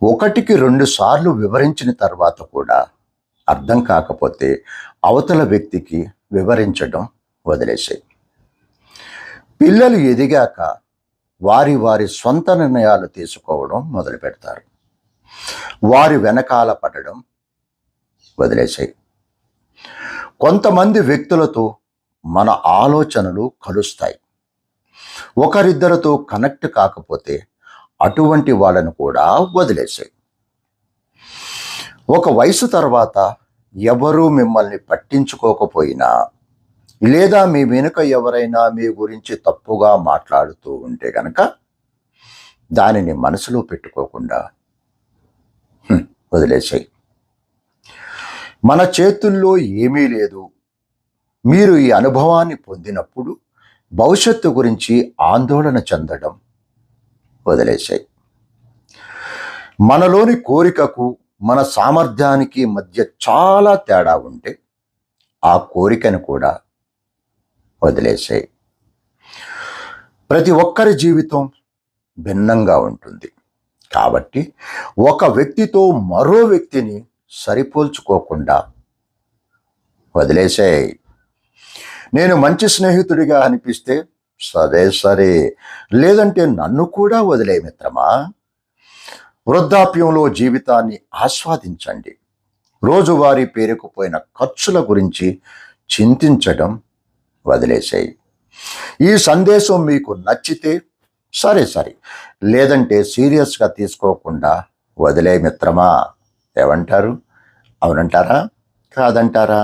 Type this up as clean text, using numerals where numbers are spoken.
ఒకటికి 2 సార్లు వివరించిన తర్వాత కూడా అర్థం కాకపోతే అవతల వ్యక్తికి వివరించడం వదిలేసాయి. పిల్లలు ఎదిగాక వారి వారి సొంత నిర్ణయాలు తీసుకోవడం మొదలు పెడతారు. వారి వెనకాల పడడం వదిలేసాయి. కొంతమంది వ్యక్తులతో మన ఆలోచనలు కలుస్తాయి. ఒకరిద్దరితో కనెక్ట్ కాకపోతే అటువంటి వాళ్ళను కూడా వదిలేసాయి. ఒక వయసు తర్వాత ఎవరూ మిమ్మల్ని పట్టించుకోకపోయినా, లేదా మీ వెనుక ఎవరైనా మీ గురించి తప్పుగా మాట్లాడుతూ ఉంటే గనక దానిని మనసులో పెట్టుకోకుండా వదిలేసాయి. మన చేతుల్లో ఏమీ లేదు. మీరు ఈ అనుభవాన్ని పొందినప్పుడు భవిష్యత్తు గురించి ఆందోళన చెందడం వదిలేసాయి. మనలోని కోరికకు మన సామర్థ్యానికి మధ్య చాలా తేడా ఉంటే ఆ కోరికను కూడా వదిలేసాయి. ప్రతి ఒక్కరి జీవితం భిన్నంగా ఉంటుంది కాబట్టి ఒక వ్యక్తితో మరో వ్యక్తిని సరిపోల్చుకోకుండా వదిలేసాయి. నేను మంచి స్నేహితుడిగా అనిపిస్తే సరే, లేదంటే నన్ను కూడా వదిలే మిత్రమా. వృద్ధాప్యంలో జీవితాన్ని ఆస్వాదించండి. రోజువారీ పేరుకుపోయిన ఖర్చుల గురించి చింతించడం వదిలేసాయి. ఈ సందేశం మీకు నచ్చితే సరే, లేదంటే సీరియస్గా తీసుకోకుండా వదిలే మిత్రమా. ఏమంటారు? అవునంటారా? కాదంటారా?